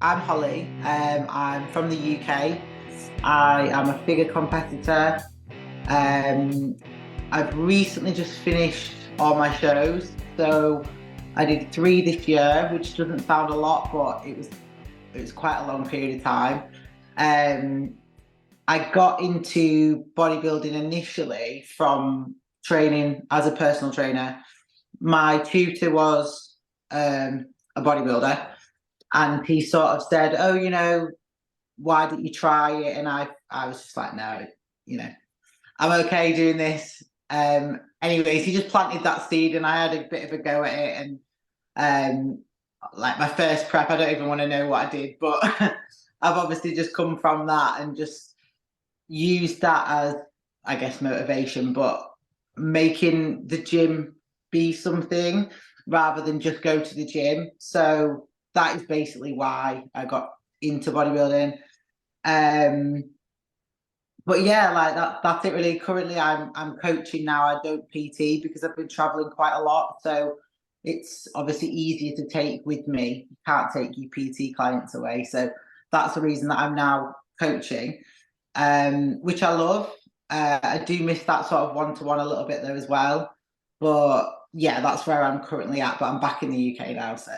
I'm Holly. I'm from the UK. I am a figure competitor. Um, I've recently just finished all my shows. So I did three this year, which doesn't sound a lot, but it was quite a long period of time. Um, I got into bodybuilding initially from training as a personal trainer. My tutor was a bodybuilder, and he sort of said, "Oh, why didn't you try it?" And I was just like, "No, you know, I'm okay doing this." Anyways, he just planted that seed, and I had a bit of a go at it. And um, like my first prep, I don't even want to know what I did, but I've obviously just come from that and just used that as, I guess, motivation, but making the gym be something rather than just go to the gym. So that is basically why I got into bodybuilding. Um, but yeah, like that's it really. Currently I'm coaching now. I don't PT because I've been traveling quite a lot. So it's obviously easier to take with me. You can't take your PT clients away. So that's the reason that I'm now coaching, which I love. I do miss that sort of one-to-one a little bit though as well. But yeah, that's where I'm currently at. But I'm back in the UK now, so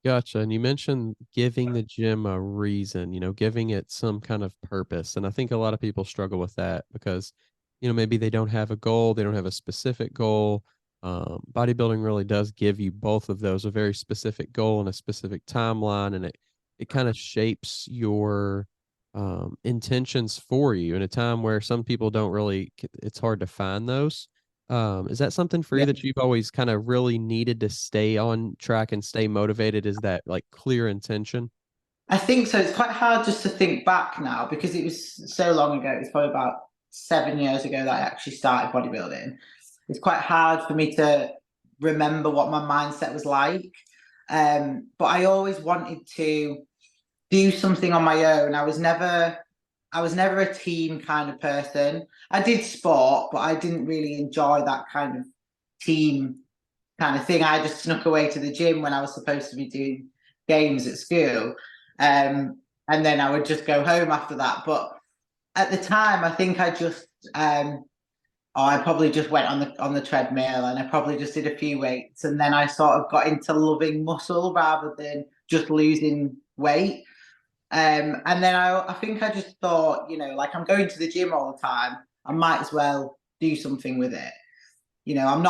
Gotcha. And you mentioned giving the gym a reason, giving it some kind of purpose. And I think a lot of people struggle with that because, maybe they don't have a goal, they don't have a specific goal. Bodybuilding really does give you both of those, a very specific goal and a specific timeline, and it kind of shapes your intentions for you in a time where some people don't really, it's hard to find those. Is that something for you yeah. that you've always kind of really needed to stay on track and stay motivated? Is that like clear intention? I think so. It's quite hard just to think back now because it was so long ago. It's probably about 7 years ago that I actually started bodybuilding. It's quite hard for me to remember what my mindset was like. But I always wanted to do something on my own. I was never a team kind of person. I did sport, but I didn't really enjoy that kind of team kind of thing. I just snuck away to the gym when I was supposed to be doing games at school. And then I would just go home after that. But at the time, I think I probably just went on the treadmill and I probably just did a few weights. And then I sort of got into loving muscle rather than just losing weight. And then I think I just thought, like I'm going to the gym all the time. I might as well do something with it. I'm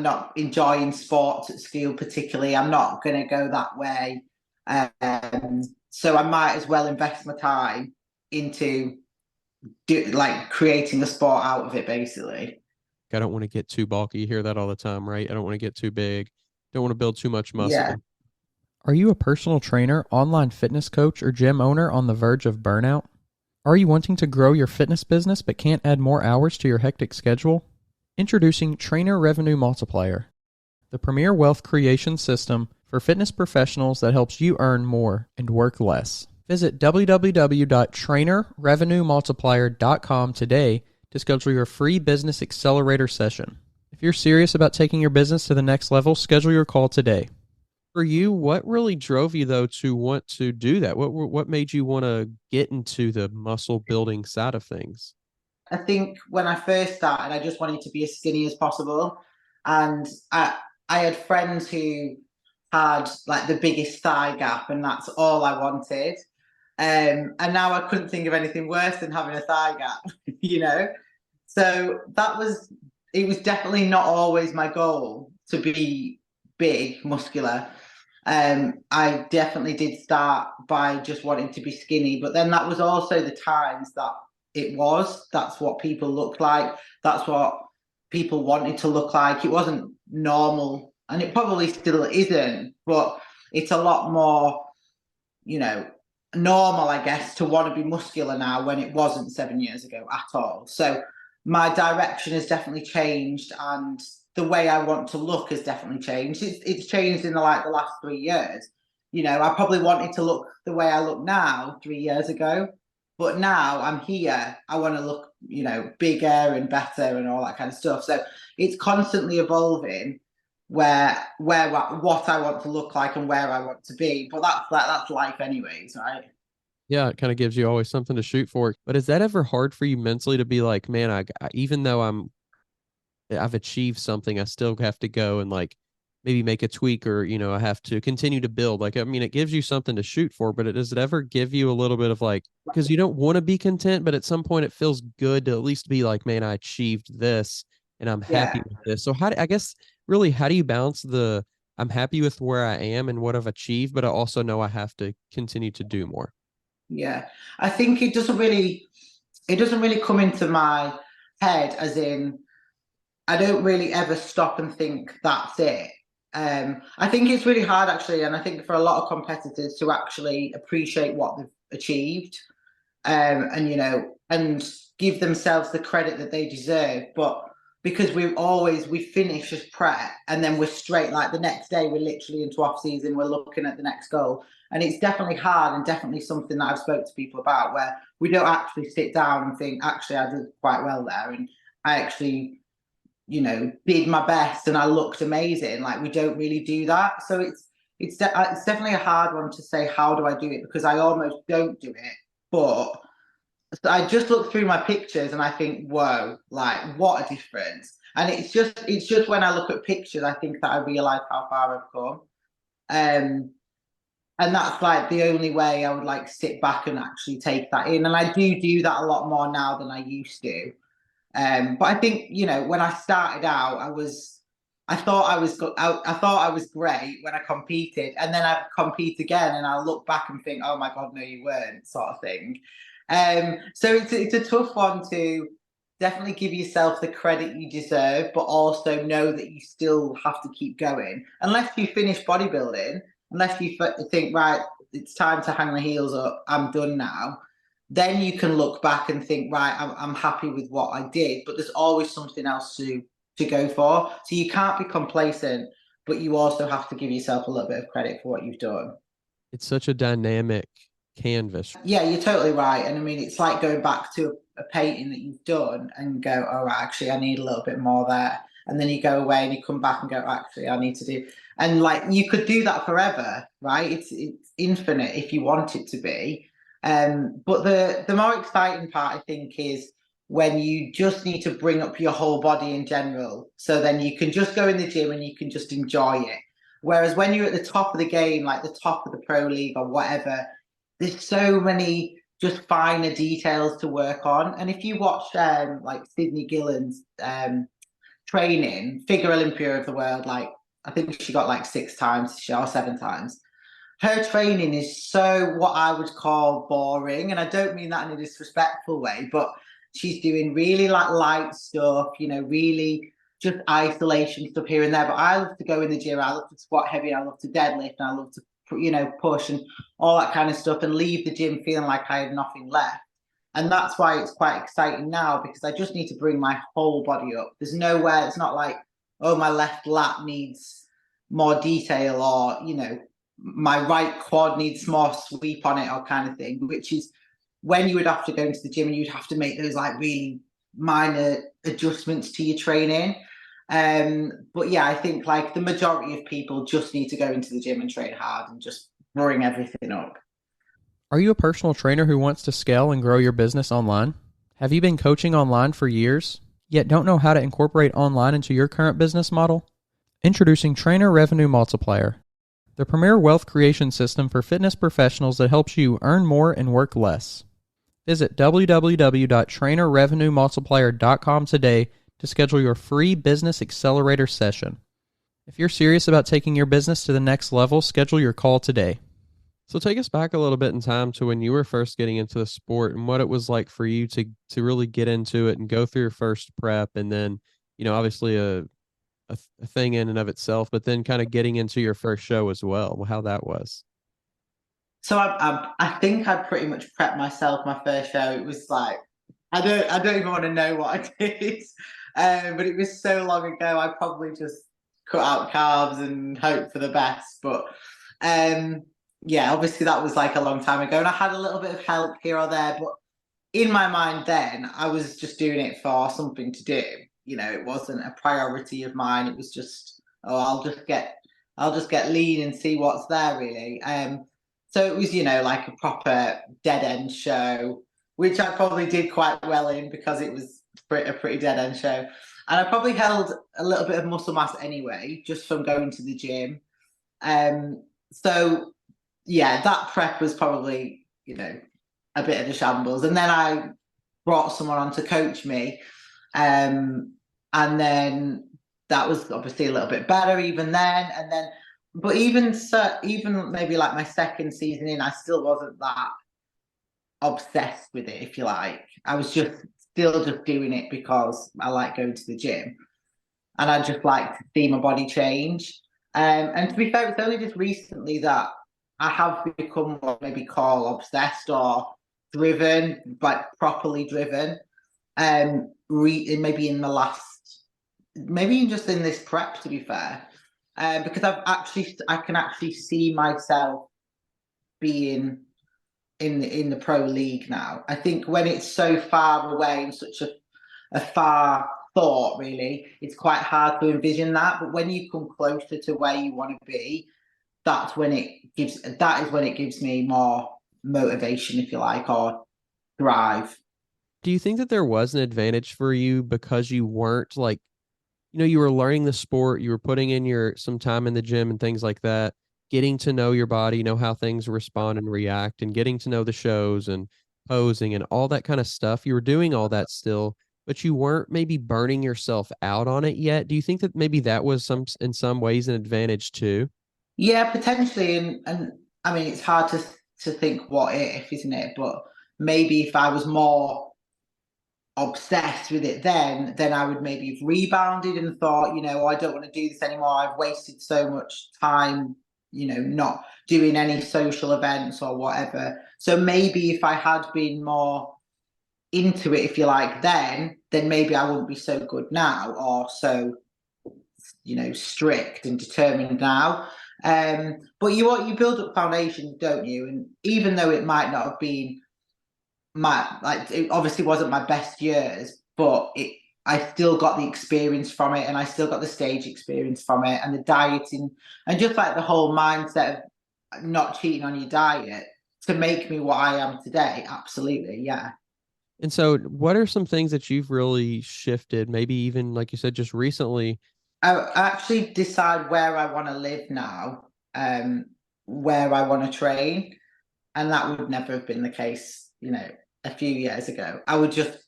not enjoying sports at school particularly. I'm not going to go that way. So I might as well invest my time into like creating a sport out of it, basically. I don't want to get too bulky. You hear that all the time, right? I don't want to get too big. Don't want to build too much Yeah. muscle. Are you a personal trainer, online fitness coach, or gym owner on the verge of burnout? Are you wanting to grow your fitness business but can't add more hours to your hectic schedule? Introducing Trainer Revenue Multiplier, the premier wealth creation system for fitness professionals that helps you earn more and work less. Visit www.trainerrevenuemultiplier.com today to schedule your free business accelerator session. If you're serious about taking your business to the next level, schedule your call today. For you, what really drove you though to want to do that? What made you want to get into the muscle building side of things? I think when I first started, I just wanted to be as skinny as possible. And I had friends who had like the biggest thigh gap, and that's all I wanted. And now I couldn't think of anything worse than having a thigh gap, you know? So it was definitely not always my goal to be big, muscular. I definitely did start by just wanting to be skinny, but then that was also the times that that's what people looked like. That's what people wanted to look like. It wasn't normal, and it probably still isn't, but it's a lot more, you know, normal, I guess, to want to be muscular now when it wasn't 7 years ago at all. So my direction has definitely changed, and the way I want to look has definitely changed. It's changed in the last 3 years. I probably wanted to look the way I look now 3 years ago, but now I'm here. I want to look, bigger and better and all that kind of stuff. So it's constantly evolving, what I want to look like and where I want to be. But that's life anyways, right? Yeah, it kind of gives you always something to shoot for. But is that ever hard for you mentally to be like, man, even though I've achieved something, I still have to go and like maybe make a tweak, or I have to continue to build. Like, I mean, it gives you something to shoot for, but does it ever give you a little bit of like, because you don't want to be content, but at some point it feels good to at least be like, man, I achieved this and I'm happy Yeah. with this. So I guess really, how do you balance the I'm happy with where I am and what I've achieved, but I also know I have to continue to do more? Yeah. I think it doesn't really come into my head as in I don't really ever stop and think that's it. I think it's really hard actually, and I think for a lot of competitors to actually appreciate what they've achieved, and and give themselves the credit that they deserve. But because we finish as prep and then we're straight, like the next day we're literally into off season, we're looking at the next goal. And it's definitely hard and definitely something that I've spoke to people about, where we don't actually sit down and think, actually, I did quite well there. And I actually, did my best and I looked amazing. Like we don't really do that. So it's definitely a hard one to say, how do I do it? Because I almost don't do it. But I just look through my pictures and I think, whoa, like what a difference. And it's just when I look at pictures, I think that I realize how far I've come. Um, and that's like the only way I would like sit back and actually take that in. And I do that a lot more now than I used to. But I think, when I started out, I thought I thought I was great when I competed, and then I compete again, and I look back and think, oh my god, no, you weren't, sort of thing. So it's a tough one to definitely give yourself the credit you deserve, but also know that you still have to keep going. Unless you finish bodybuilding, unless you think, right, it's time to hang the heels up, I'm done now, then you can look back and think, right, I'm happy with what I did, but there's always something else to go for. So you can't be complacent, but you also have to give yourself a little bit of credit for what you've done. It's such a dynamic canvas. Yeah, you're totally right. And I mean, it's like going back to a painting that you've done and go, oh, actually, I need a little bit more there. And then you go away and you come back and go, actually, I need to do. And like you could do that forever, right? It's infinite if you want it to be. But the more exciting part, I think, is when you just need to bring up your whole body in general. So then you can just go in the gym and you can just enjoy it. Whereas when you're at the top of the game, like the top of the pro league or whatever, there's so many just finer details to work on. And if you watch like Sydney Gillen's training, figure Olympia of the world, like I think she got like 6 times or 7 times. Her training is so what I would call boring. And I don't mean that in a disrespectful way, but she's doing really like light stuff, really just isolation stuff here and there. But I love to go in the gym, I love to squat heavy, I love to deadlift, and I love to push and all that kind of stuff, and leave the gym feeling like I had nothing left. And that's why it's quite exciting now, because I just need to bring my whole body up. There's nowhere, it's not like, oh, my left lat needs more detail, or, my right quad needs more sweep on it, or kind of thing, which is when you would have to go into the gym and you'd have to make those like really minor adjustments to your training. But yeah, I think like the majority of people just need to go into the gym and train hard and just bring everything up. Are you a personal trainer who wants to scale and grow your business online? Have you been coaching online for years, yet don't know how to incorporate online into your current business model? Introducing Trainer Revenue Multiplier, the premier wealth creation system for fitness professionals that helps you earn more and work less. Visit www.trainerrevenuemultiplier.com today to schedule your free business accelerator session. If you're serious about taking your business to the next level, schedule your call today. So take us back a little bit in time to when you were first getting into the sport and what it was like for you to really get into it and go through your first prep, and then, obviously a thing in and of itself, but then kind of getting into your first show as well, how that was. So I think I pretty much prepped myself my first show. It was like I don't even want to know what I did, but it was so long ago. I probably just cut out carbs and hope for the best. But yeah, obviously that was like a long time ago, and I had a little bit of help here or there. But in my mind then, I was just doing it for something to do. It wasn't a priority of mine. It was just or I'll just get lean and see what's there really. So it was, like a proper dead end show, which I probably did quite well in because it was a pretty dead end show. And I probably held a little bit of muscle mass anyway, just from going to the gym. So yeah, that prep was probably, a bit of a shambles. And then I brought someone on to coach me. And then that was obviously a little bit better even then. And then, but even maybe like my second season in, I still wasn't that obsessed with it, if you like. I was still just doing it because I like going to the gym and I just like to see my body change. And to be fair, it's only just recently that I have become what maybe call obsessed or driven, like properly driven. Maybe in the last, maybe just in this prep, to be fair, because I can actually see myself being in the pro league now. I think when it's so far away and such a far thought, really, it's quite hard to envision that. But when you come closer to where you want to be, that is when it gives me more motivation, if you like, or drive. Do you think that there was an advantage for you because you weren't like, you were learning the sport, you were putting in some time in the gym and things like that, getting to know your body, know how things respond and react, and getting to know the shows and posing and all that kind of stuff. You were doing all that still, but you weren't maybe burning yourself out on it yet. Do you think that maybe that was in some ways an advantage too? Yeah, potentially. And I mean, it's hard to think what if, isn't it? But maybe if I was more obsessed with it then I would maybe have rebounded and thought, I don't want to do this anymore. I've wasted so much time, not doing any social events or whatever. So maybe if I had been more into it, if you like, then maybe I wouldn't be so good now or so, strict and determined now. But you build up foundations, don't you? And even though it might not have been it obviously wasn't my best years, but I still got the experience from it and I still got the stage experience from it and the dieting and just like the whole mindset of not cheating on your diet to make me what I am today. Absolutely. Yeah. And so what are some things that you've really shifted, maybe even like you said, just recently? I actually decide where I want to live now, where I want to train. And that would never have been the case, a few years ago. I would just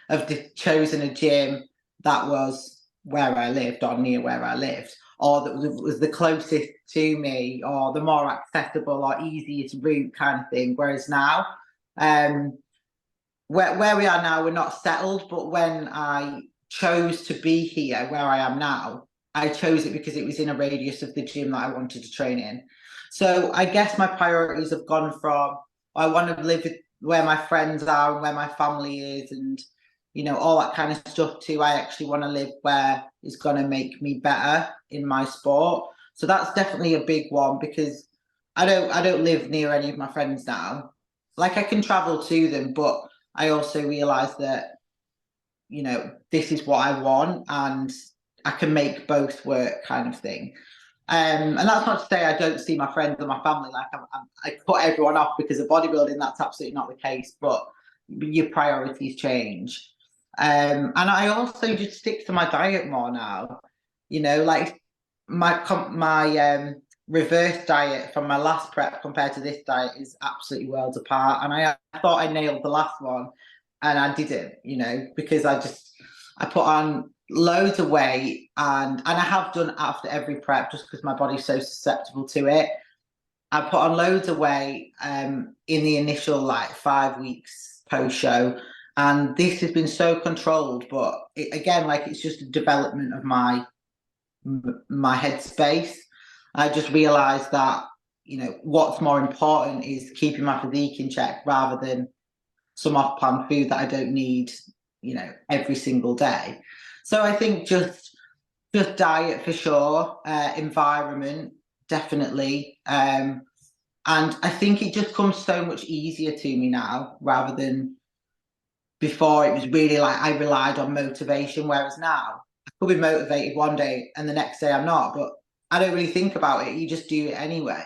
have chosen a gym that was where I lived or near where I lived, or that was the closest to me or the more accessible or easiest route kind of thing. Whereas now, where we are now, we're not settled. But when I chose to be here, where I am now, I chose it because it was in a radius of the gym that I wanted to train in. So I guess my priorities have gone from I want to live where my friends are and where my family is and, all that kind of stuff to I actually want to live where it's going to make me better in my sport. So that's definitely a big one because I don't live near any of my friends now. Like I can travel to them, but I also realize that, this is what I want and I can make both work kind of thing. And that's not to say I don't see my friends and my family. Like I cut everyone off because of bodybuilding. That's absolutely not the case. But your priorities change. And I also just stick to my diet more now. Like my reverse diet from my last prep compared to this diet is absolutely worlds apart. And I thought I nailed the last one, and I didn't. Because I put on loads of weight and I have done after every prep just because my body's so susceptible to it. I put on loads of weight in the initial 5 weeks post show, and this has been so controlled. But it's just a development of my headspace. I just realised that what's more important is keeping my physique in check rather than some off-plan food that I don't need every single day. So I think just diet for sure, environment definitely, and I think it just comes so much easier to me now rather than before. It was really like I relied on motivation, whereas now I could be motivated one day and the next day I'm not, but I don't really think about it. You just do it anyway.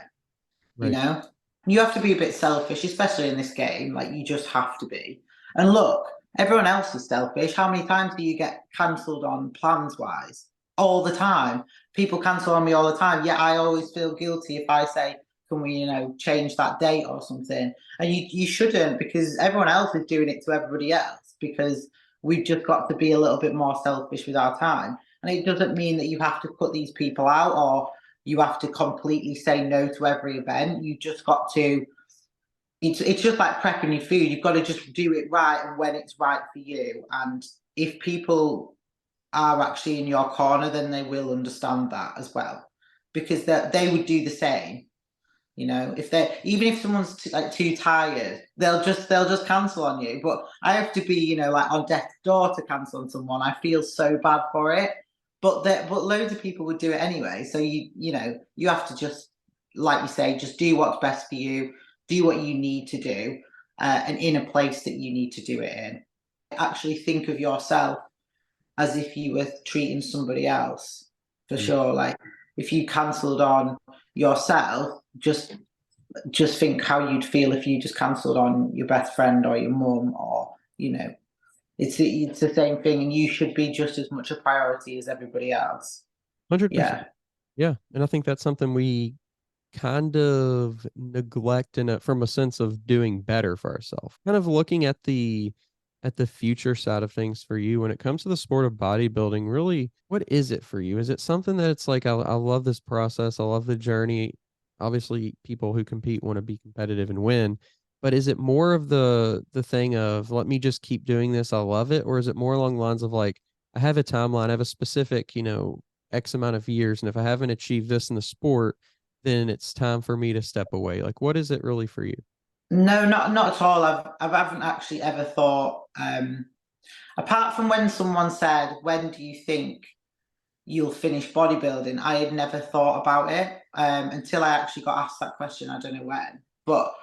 Right. You know, you have to be a bit selfish, especially in this game. Like, you just have to be. And look, everyone else is selfish. How many times do you get cancelled on plans wise? All the time. People cancel on me all the time. Yet I always feel guilty if I say, can we, change that date or something? And you shouldn't, because everyone else is doing it to everybody else, because we've just got to be a little bit more selfish with our time. And it doesn't mean that you have to cut these people out or you have to completely say no to every event. You just got to, it's just like prepping your food. You've got to just do it right and when it's right for you. And if people are actually in your corner, then they will understand that as well, because they would do the same. If they're, even if someone's too tired, they'll just cancel on you. But I have to be, like on death's door to cancel on someone. I feel so bad for it. But loads of people would do it anyway. So you have to just, like you say, just do what's best for you, do what you need to do, and in a place that you need to do it in. Actually think of yourself as if you were treating somebody else, for sure. Like, if you cancelled on yourself, just think how you'd feel if you just cancelled on your best friend or your mum, or it's the same thing, and you should be just as much a priority as everybody else. 100%. Yeah. And I think that's something we kind of neglect from a sense of doing better for ourselves. Kind of looking at the future side of things for you when it comes to the sport of bodybuilding. Really, what is it for you? Is it something that it's like, I love this process, I love the journey? Obviously, people who compete want to be competitive and win. But is it more of the thing of, let me just keep doing this, I love it? Or is it more along the lines of like, I have a timeline, I have a specific, X amount of years, and if I haven't achieved this in the sport, then it's time for me to step away? Like, what is it really for you? No, not at all. I haven't actually ever thought, apart from when someone said, when do you think you'll finish bodybuilding? I had never thought about it until I actually got asked that question. I don't know when, but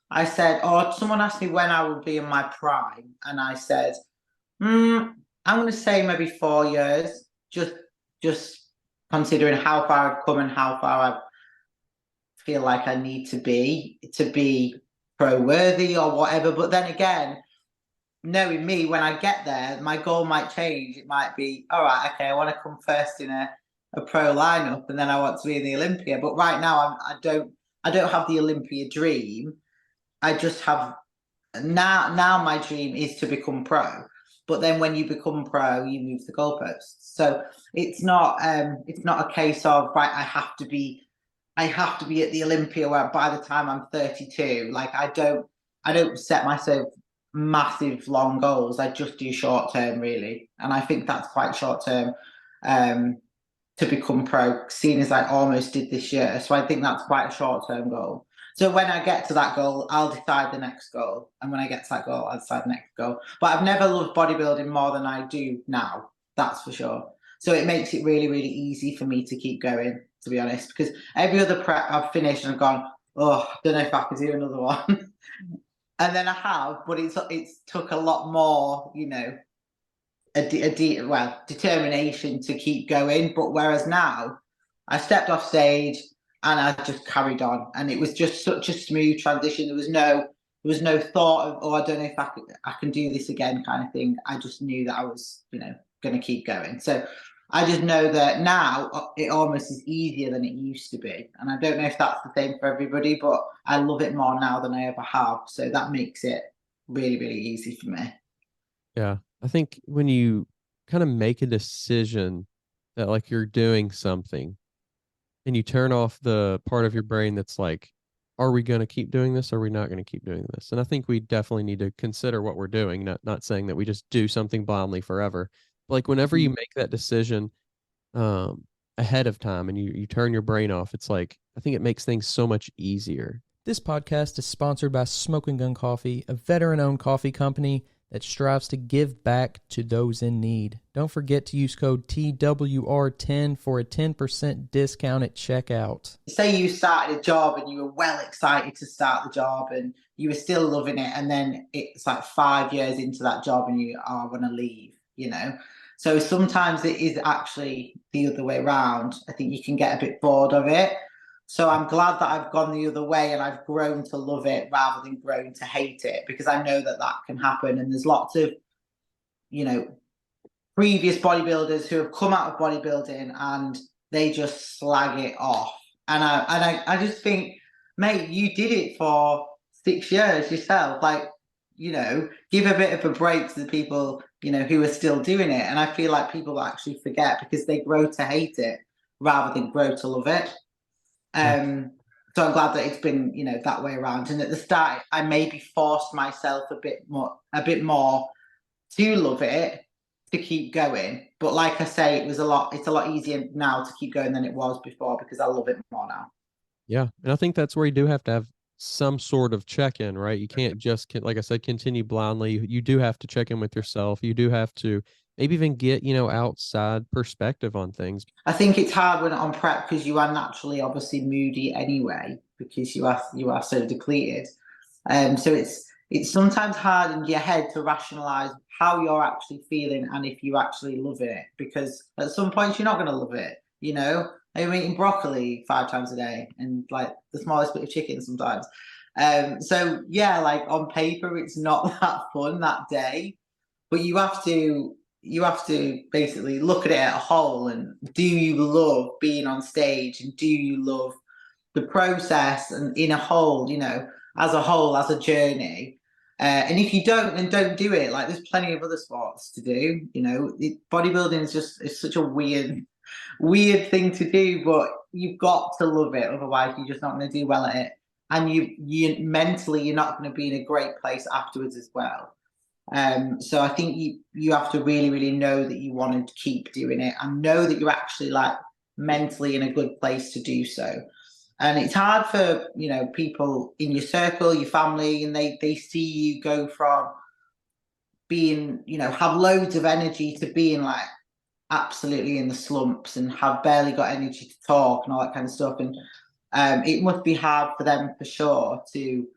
I said, or someone asked me when I would be in my prime, and I said, I'm going to say maybe 4 years, just considering how far I've come and how far I feel like I need to be pro worthy or whatever. But then again, knowing me, when I get there, my goal might change. It might be, all right, okay, I want to come first in a pro lineup, and then I want to be in the Olympia. But right now, I don't have the Olympia dream. I just have now my dream is to become pro. But then when you become pro, you move the goalposts. So it's not a case of, right, I have to be at the Olympia where by the time I'm 32. Like, I don't set myself massive long goals. I just do short term, really. And I think that's quite short term to become pro, seeing as I almost did this year. So I think that's quite a short term goal. So when I get to that goal, I'll decide the next goal. And when I get to that goal, I'll decide the next goal. But I've never loved bodybuilding more than I do now. That's for sure. So it makes it really, really easy for me to keep going, to be honest, because every other prep I've finished and I've gone, oh, I don't know if I could do another one. And then I have, but it's took a lot more, determination to keep going. But whereas now, I stepped off stage and I just carried on, and it was just such a smooth transition. There was no thought of, oh, I don't know if I can do this again, kind of thing. I just knew that I was, going to keep going. So I just know that now it almost is easier than it used to be. And I don't know if that's the same for everybody, but I love it more now than I ever have. So that makes it really, really easy for me. Yeah. I think when you kind of make a decision that like you're doing something, and you turn off the part of your brain that's like, are we going to keep doing this? Or are we not going to keep doing this? And I think we definitely need to consider what we're doing, not saying that we just do something blindly forever. Like, whenever you make that decision ahead of time and you turn your brain off, it's like, I think it makes things so much easier. This podcast is sponsored by Smoking Gun Coffee, a veteran-owned coffee company that strives to give back to those in need. Don't forget to use code TWR10 for a 10% discount at checkout. Say you started a job and you were well excited to start the job and you were still loving it, and then it's like 5 years into that job and you are going to leave, So sometimes it is actually the other way around. I think you can get a bit bored of it. So I'm glad that I've gone the other way and I've grown to love it rather than grown to hate it, because I know that that can happen. And there's lots of, you know, previous bodybuilders who have come out of bodybuilding and they just slag it off. And I just think, mate, you did it for 6 years yourself. Like, you know, give a bit of a break to the people, you know, who are still doing it. And I feel like people actually forget because they grow to hate it rather than grow to love it. So I'm glad that it's been, you know, that way around. And at the start, I maybe forced myself a bit more to love it, to keep going. But like I say, it's a lot easier now to keep going than it was before because I love it more now. Yeah. And I think that's where you do have to have some sort of check-in, right? You can't just, like I said, continue blindly. You do have to check in with yourself. You do have to maybe even get, you know, outside perspective on things. I think it's hard when on prep because you are naturally obviously moody anyway because you are so depleted. So it's sometimes hard in your head to rationalize how you're actually feeling and if you actually love it, because at some points you're not going to love it. You know, I'm eating broccoli 5 times a day and like the smallest bit of chicken sometimes. So yeah, like on paper it's not that fun that day, but you have to basically look at it at a whole. And do you love being on stage, and do you love the process and in a whole, you know, as a whole, as a journey? And if you don't, then don't do it. Like there's plenty of other sports to do. You know, bodybuilding is just, it's such a weird thing to do, but you've got to love it. Otherwise, you're just not going to do well at it. And you mentally, you're not going to be in a great place afterwards as well. So I think you have to really, really know that you want to keep doing it and know that you're actually like mentally in a good place to do so. And it's hard for, you know, people in your circle, your family, and they see you go from being, you know, have loads of energy to being like absolutely in the slumps and have barely got energy to talk and all that kind of stuff. And it must be hard for them for sure to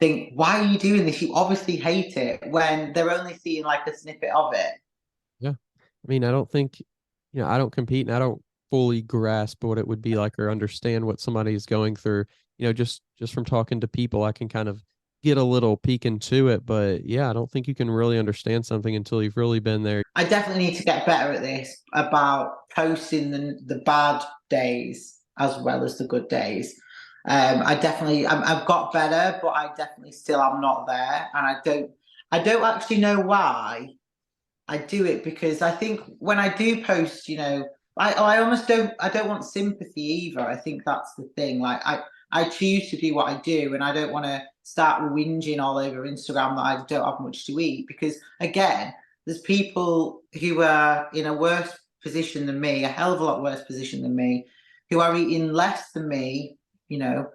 think, why are you doing this? You obviously hate it, when they're only seeing like a snippet of it. Yeah. I mean, I don't think, you know, I don't compete and I don't fully grasp what it would be like or understand what somebody is going through. You know, just from talking to people, I can kind of get a little peek into it. But yeah, I don't think you can really understand something until you've really been there. I definitely need to get better at this, about posting the bad days as well as the good days. I've got better, but I definitely still am not there. And I don't actually know why I do it, because I think when I do post, you know, I almost I don't want sympathy either. I think that's the thing. Like I choose to do what I do, and I don't want to start whinging all over Instagram that I don't have much to eat, because again, there's people who are in a worse position than me, a hell of a lot worse position than me, who are eating less than me, you know,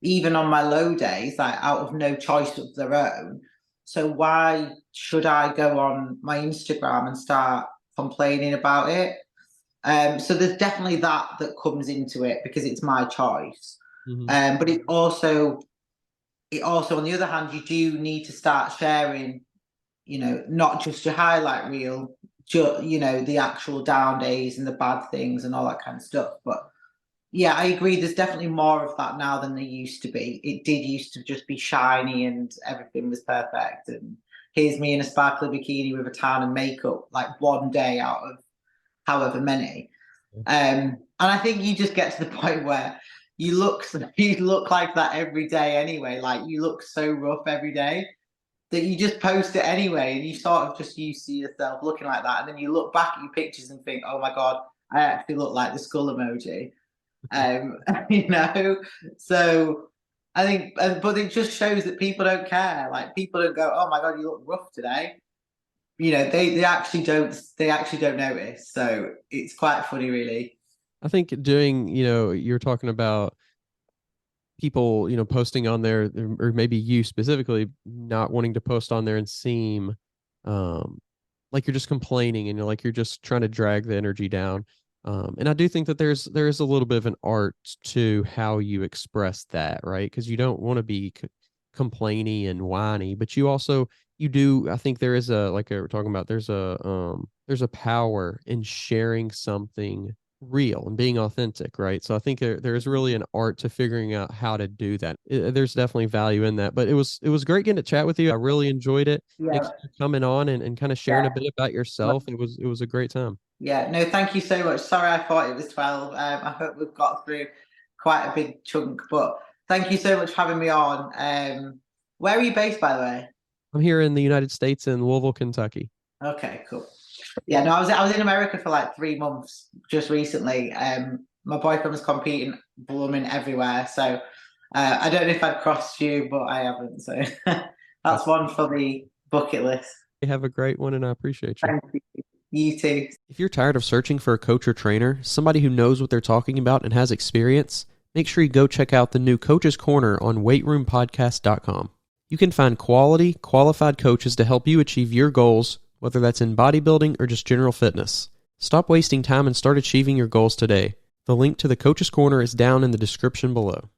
even on my low days, like out of no choice of their own. So why should I go on my Instagram and start complaining about it? So there's definitely that comes into it, because it's my choice. Mm-hmm. But it also on the other hand, you do need to start sharing, you know, not just your highlight reel, you know, the actual down days and the bad things and all that kind of stuff. But yeah, I agree. There's definitely more of that now than there used to be. It did used to just be shiny and everything was perfect. And here's me in a sparkly bikini with a tan and makeup, like one day out of however many. And I think you just get to the point where you look like that every day anyway. Like you look so rough every day that you just post it anyway, and you sort of just used to yourself looking like that. And then you look back at your pictures and think, oh my God, I actually look like the skull emoji. You know, so I think, but it just shows that people don't care. Like people don't go, oh my God, you look rough today. You know, they actually don't notice. So it's quite funny, really. I think doing, you know, you're talking about people, you know, posting on there, or maybe you specifically not wanting to post on there and seem like you're just complaining and you're just trying to drag the energy down. And I do think that there is a little bit of an art to how you express that, right? Because you don't want to be complaining and whiny, but you you do, I think there is a, like we're talking about, there's a power in sharing something real and being authentic, right? So I think there's really an art to figuring out how to do that. There's definitely value in that. But it was great getting to chat with you. I really enjoyed it. Thanks Yeah, for coming on and kind of sharing a bit about yourself. It was a great time. yeah. No, thank you so much. Sorry, I thought it was 12. I hope we've got through quite a big chunk, but thank you so much for having me on. Where are you based, by the way? I'm here in the United States in Louisville, Kentucky. Okay, cool. Yeah, no, I was in America for like 3 months just recently. My boyfriend was competing blooming everywhere, so I don't know if I'd crossed you, but I haven't. So that's one for the bucket list. Have a great one, and I appreciate you. Thank you. You too. If you're tired of searching for a coach or trainer, somebody who knows what they're talking about and has experience, make sure you go check out the new Coach's Corner on weightroompodcast.com. You can find quality, qualified coaches to help you achieve your goals, whether that's in bodybuilding or just general fitness. Stop wasting time and start achieving your goals today. The link to the Coach's Corner is down in the description below.